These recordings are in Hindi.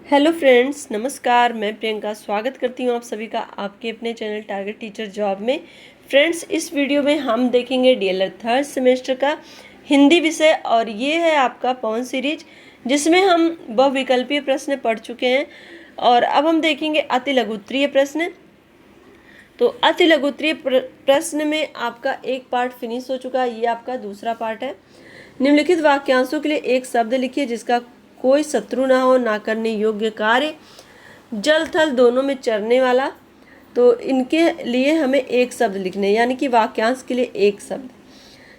हेलो फ्रेंड्स, नमस्कार। मैं प्रियंका स्वागत करती हूँ आप सभी का आपके अपने चैनल टारगेट टीचर जॉब में। फ्रेंड्स, इस वीडियो में हम देखेंगे डीएलएड थर्ड सेमेस्टर का हिंदी विषय और ये है आपका पवन सीरीज, जिसमें हम बहुविकल्पीय प्रश्न पढ़ चुके हैं और अब हम देखेंगे अति लघुत्तरीय प्रश्न। तो अति लघुत्तरीय प्रश्न में आपका एक पार्ट फिनिश हो चुका है, ये आपका दूसरा पार्ट है। निम्नलिखित वाक्यांशों के लिए एक शब्द लिखिए जिसका कोई शत्रु ना हो, ना करने योग्य कार्य, जल थल दोनों में चरने वाला। तो इनके लिए हमें एक शब्द लिखने, यानी कि वाक्यांश के लिए एक शब्द।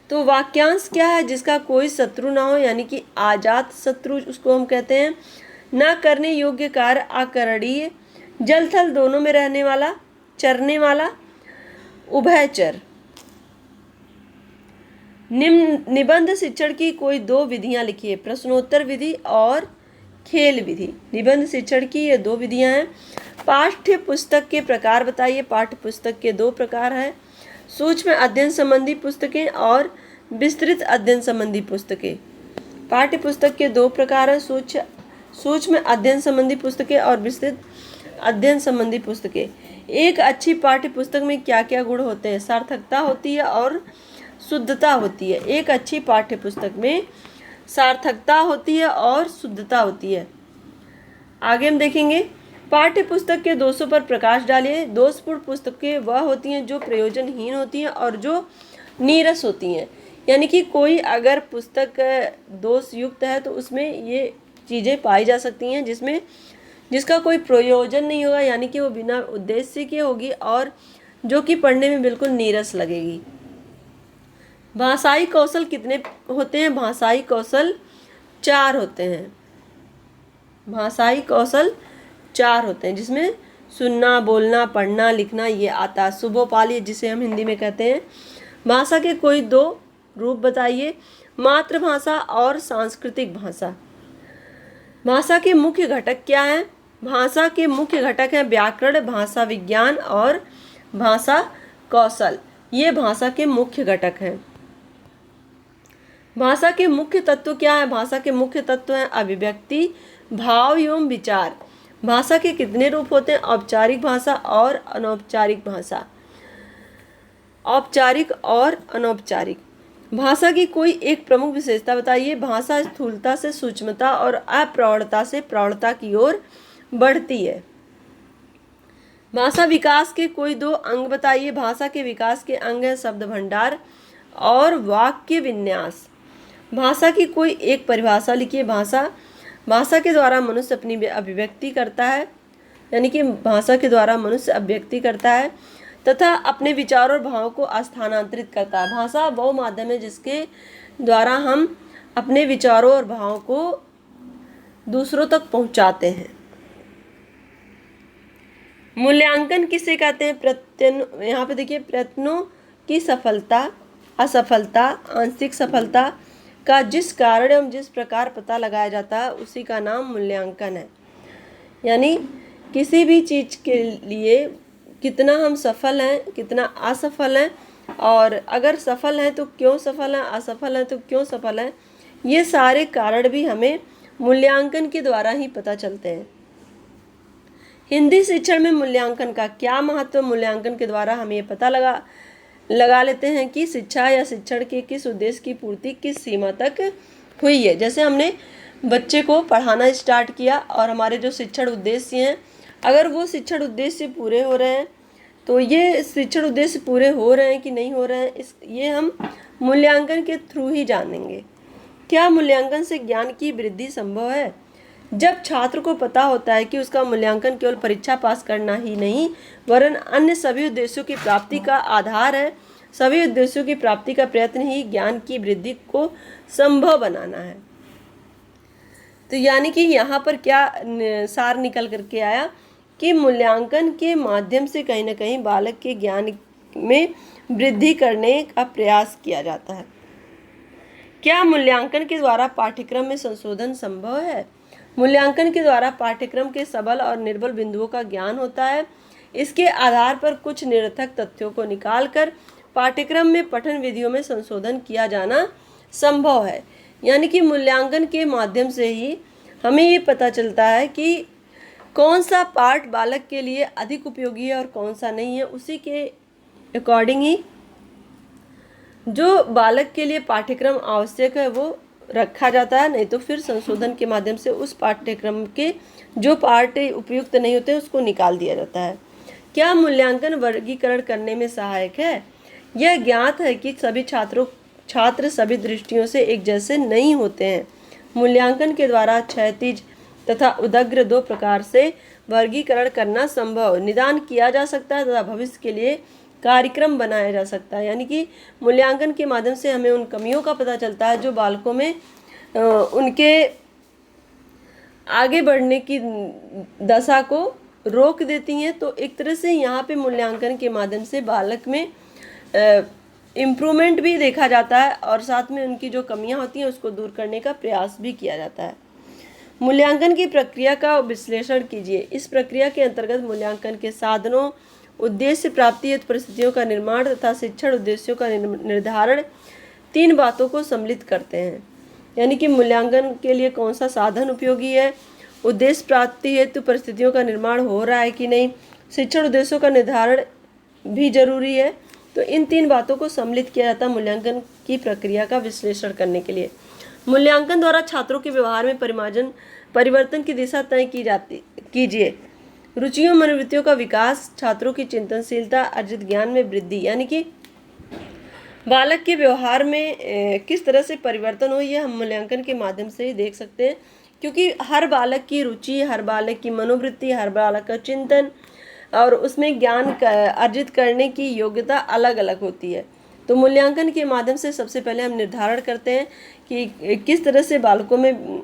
तो वाक्यांश क्या है? जिसका कोई शत्रु ना हो, यानी कि आजाद शत्रु उसको हम कहते हैं। ना करने योग्य कार्य आकरणीय, जल थल दोनों में रहने वाला, चरने वाला, उभयचर। निम्न निबंध शिक्षण की कोई दो विधियां लिखिए, प्रश्नोत्तर विधि और खेल विधि। निबंध शिक्षण की ये दो विधियां हैं। पाठ्य पुस्तक के प्रकार बताइए। पाठ्य पुस्तक के दो प्रकार हैं, सूक्ष्म अध्ययन संबंधी पुस्तकें और विस्तृत अध्ययन संबंधी पुस्तकें। पाठ्य पुस्तक के दो प्रकार हैं, सूक्ष्म अध्ययन संबंधी पुस्तकें और विस्तृत अध्ययन संबंधी पुस्तकें। एक अच्छी पाठ्य पुस्तक में क्या क्या गुण होते हैं? सार्थकता होती है और शुद्धता होती है। एक अच्छी पाठ्य पुस्तक में सार्थकता होती है और शुद्धता होती है। आगे हम देखेंगे, पाठ्य पुस्तक के दोषों पर प्रकाश डालिए। दोषपूर्ण पुस्तकें वह होती हैं जो प्रयोजनहीन होती हैं और जो नीरस होती हैं। यानी कि कोई अगर पुस्तक दोष युक्त है तो उसमें ये चीज़ें पाई जा सकती हैं जिसका कोई प्रयोजन नहीं होगा, यानी कि वो बिना उद्देश्य की होगी और जो कि पढ़ने में बिल्कुल नीरस लगेगी। भाषाई कौशल कितने होते हैं? भाषाई कौशल 4 होते हैं। भाषाई कौशल 4 होते हैं, जिसमें सुनना, बोलना, पढ़ना, लिखना ये आता है। सुबोपाली जिसे हम हिंदी में कहते हैं। भाषा के कोई दो रूप बताइए। मातृभाषा और सांस्कृतिक भाषा। भाषा के मुख्य घटक क्या हैं? भाषा के मुख्य घटक हैं व्याकरण, भाषा विज्ञान और भाषा कौशल। ये भाषा के मुख्य घटक हैं। भाषा के मुख्य तत्व क्या है? भाषा के मुख्य तत्व हैं अभिव्यक्ति, भाव एवं विचार। भाषा के कितने रूप होते हैं? औपचारिक भाषा और अनौपचारिक भाषा। औपचारिक और अनौपचारिक। भाषा की कोई एक प्रमुख विशेषता बताइए। भाषा स्थूलता से सूक्ष्मता और अप्रौढ़ता से प्रौढ़ता की ओर बढ़ती है। भाषा विकास के कोई दो अंग बताइए। भाषा के विकास के अंग है शब्द भंडार और वाक्य विन्यास। भाषा की कोई एक परिभाषा लिखिए। भाषा के द्वारा मनुष्य अपनी अभिव्यक्ति करता है, यानी कि भाषा के द्वारा मनुष्य अभिव्यक्ति करता है तथा अपने विचारों और भावों को स्थानांतरित करता है। भाषा वो माध्यम है जिसके द्वारा हम अपने विचारों और भावों को दूसरों तक पहुंचाते हैं। मूल्यांकन किसे कहते हैं? यहाँ पे देखिए, प्रयत्नों की सफलता, असफलता, आंशिक सफलता का जिस कारण एवं जिस प्रकार पता लगाया जाता है उसी का नाम मूल्यांकन है। यानी किसी भी चीज़ के लिए कितना हम सफल हैं, कितना असफल हैं, और अगर सफल हैं तो क्यों सफल हैं, असफल हैं तो क्यों सफल हैं, ये सारे कारण भी हमें मूल्यांकन के द्वारा ही पता चलते हैं। हिंदी शिक्षण में मूल्यांकन का क्या महत्व? मूल्यांकन के द्वारा हम ये पता लगा लेते हैं कि शिक्षा या शिक्षण के किस उद्देश्य की पूर्ति किस सीमा तक हुई है। जैसे हमने बच्चे को पढ़ाना स्टार्ट किया और हमारे जो शिक्षण उद्देश्य हैं, अगर वो शिक्षण उद्देश्य पूरे हो रहे हैं तो ये शिक्षण उद्देश्य पूरे हो रहे हैं कि नहीं हो रहे हैं, ये हम मूल्यांकन के थ्रू ही जानेंगे। क्या मूल्यांकन से ज्ञान की वृद्धि संभव है? जब छात्र को पता होता है कि उसका मूल्यांकन केवल परीक्षा पास करना ही नहीं वरन अन्य सभी उद्देश्यों की प्राप्ति का आधार है, सभी उद्देश्यों की प्राप्ति का प्रयत्न ही ज्ञान की वृद्धि को संभव बनाना है। तो यानी कि यहाँ पर क्या सार निकल करके आया कि मूल्यांकन के माध्यम से कहीं ना कहीं बालक के ज्ञान में वृद्धि करने का प्रयास किया जाता है। क्या मूल्यांकन के द्वारा पाठ्यक्रम में संशोधन संभव है? मूल्यांकन के द्वारा पाठ्यक्रम के सबल और निर्बल बिंदुओं का ज्ञान होता है। इसके आधार पर कुछ निरर्थक तथ्यों को निकालकर पाठ्यक्रम में पठन विधियों में संशोधन किया जाना संभव है। यानी कि मूल्यांकन के माध्यम से ही हमें ये पता चलता है कि कौन सा पार्ट बालक के लिए अधिक उपयोगी है और कौन सा नहीं है, उसी के अकॉर्डिंग ही जो बालक के लिए पाठ्यक्रम आवश्यक है वो रखा जाता है, नहीं तो फिर संशोधन के माध्यम से उस पाठ्यक्रम के जो पार्ट उपयुक्त नहीं होते उसको निकाल दिया जाता है। क्या मूल्यांकन वर्गीकरण करने में सहायक है? यह ज्ञात है कि सभी छात्र सभी दृष्टियों से एक जैसे नहीं होते हैं। मूल्यांकन के द्वारा क्षैतिज तथा उदग्र दो प्रकार से वर्गीकरण करना संभव निदान किया जा सकता है तथा भविष्य के लिए कार्यक्रम बनाया जा सकता है। यानी कि मूल्यांकन के माध्यम से हमें उन कमियों का पता चलता है जो बालकों में उनके आगे बढ़ने की दशा को रोक देती हैं। तो एक तरह से यहाँ पे मूल्यांकन के माध्यम से बालक में इम्प्रूवमेंट भी देखा जाता है और साथ में उनकी जो कमियां होती हैं उसको दूर करने का प्रयास भी किया जाता है। मूल्यांकन की प्रक्रिया का विश्लेषण कीजिए। इस प्रक्रिया के अंतर्गत मूल्यांकन के साधनों, उद्देश्य प्राप्ति हेतु परिस्थितियों का निर्माण तथा शिक्षण उद्देश्यों का निर्धारण 3 बातों को सम्मिलित करते हैं। यानी कि मूल्यांकन के लिए कौन सा साधन उपयोगी है, उद्देश्य प्राप्ति हेतु परिस्थितियों का निर्माण हो रहा है कि नहीं, शिक्षण उद्देश्यों का निर्धारण भी जरूरी है। तो इन 3 बातों को सम्मिलित किया जाता है मूल्यांकन की प्रक्रिया का विश्लेषण करने के लिए। मूल्यांकन द्वारा छात्रों के व्यवहार में परिवर्तन की दिशा तय कीजिए। रुचियों मनोवृत्तियों का विकास, छात्रों की चिंतनशीलता, अर्जित ज्ञान में वृद्धि। यानी कि बालक के व्यवहार में किस तरह से परिवर्तन हो, ये हम मूल्यांकन के माध्यम से ही देख सकते हैं, क्योंकि हर बालक की रुचि, हर बालक की मनोवृत्ति, हर बालक का चिंतन और उसमें ज्ञान अर्जित करने की योग्यता अलग अलग होती है। तो मूल्यांकन के माध्यम से सबसे पहले हम निर्धारण करते हैं कि किस तरह से बालकों में,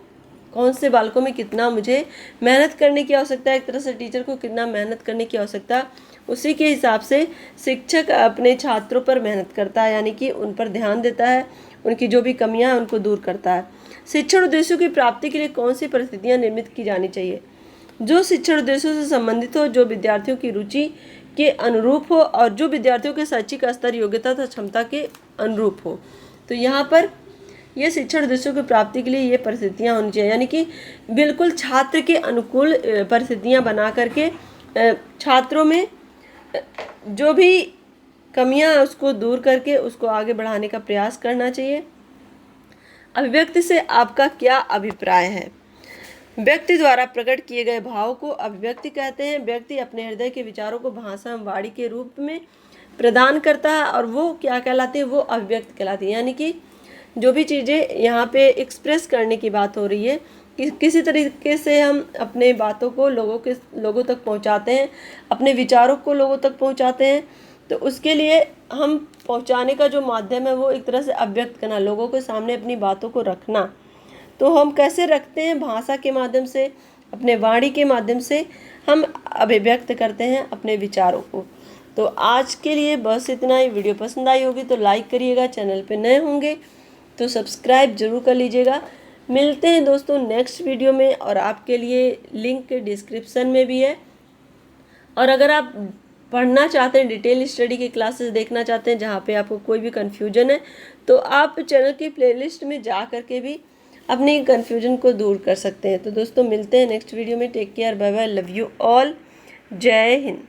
कौन से बालकों में कितना मुझे मेहनत करने की आवश्यकता है, एक तरह से टीचर को कितना मेहनत करने की आवश्यकता, उसी के हिसाब से शिक्षक अपने छात्रों पर मेहनत करता है, यानी कि उन पर ध्यान देता है, उनकी जो भी कमियां हैं उनको दूर करता है। शिक्षण उद्देश्यों की प्राप्ति के लिए कौन सी परिस्थितियाँ निर्मित की जानी चाहिए? जो शिक्षण उद्देश्यों से संबंधित हो, जो विद्यार्थियों की रुचि के अनुरूप हो और जो विद्यार्थियों के शैक्षिक स्तर, योग्यता तथा क्षमता के अनुरूप हो। तो यहाँ पर ये शिक्षण उद्देश्यों की प्राप्ति के लिए ये परिस्थितियाँ होनी चाहिए, यानी कि बिल्कुल छात्र के अनुकूल परिस्थितियाँ बना करके छात्रों में जो भी कमियाँ उसको दूर करके उसको आगे बढ़ाने का प्रयास करना चाहिए। अभिव्यक्ति से आपका क्या अभिप्राय है? व्यक्ति द्वारा प्रकट किए गए भाव को अभिव्यक्ति कहते हैं। व्यक्ति अपने हृदय के विचारों को भाषा में वाणी के रूप में प्रदान करता है और वो क्या कहलाती है? वो अभिव्यक्ति कहलाती है। यानी कि जो भी चीज़ें यहाँ पे एक्सप्रेस करने की बात हो रही है, किसी तरीके से हम अपने बातों को लोगों तक पहुँचाते हैं, अपने विचारों को लोगों तक पहुँचाते हैं, तो उसके लिए हम पहुँचाने का जो माध्यम है वो एक तरह से अभिव्यक्त करना, लोगों के सामने अपनी बातों को रखना। तो हम कैसे रखते हैं? भाषा के माध्यम से, अपने वाणी के माध्यम से हम अभिव्यक्त करते हैं अपने विचारों को। तो आज के लिए बस इतना ही। वीडियो पसंद आई होगी तो लाइक करिएगा, चैनल पे नए होंगे तो सब्सक्राइब जरूर कर लीजिएगा। मिलते हैं दोस्तों नेक्स्ट वीडियो में, और आपके लिए लिंक डिस्क्रिप्शन में भी है। और अगर आप पढ़ना चाहते हैं, डिटेल स्टडी के क्लासेस देखना चाहते हैं जहाँ पे आपको कोई भी कन्फ्यूजन है, तो आप चैनल की प्लेलिस्ट में जा करके भी अपनी कन्फ्यूजन को दूर कर सकते हैं। तो दोस्तों मिलते हैं नेक्स्ट वीडियो में। Take care, bye bye, love you all, जय हिंद।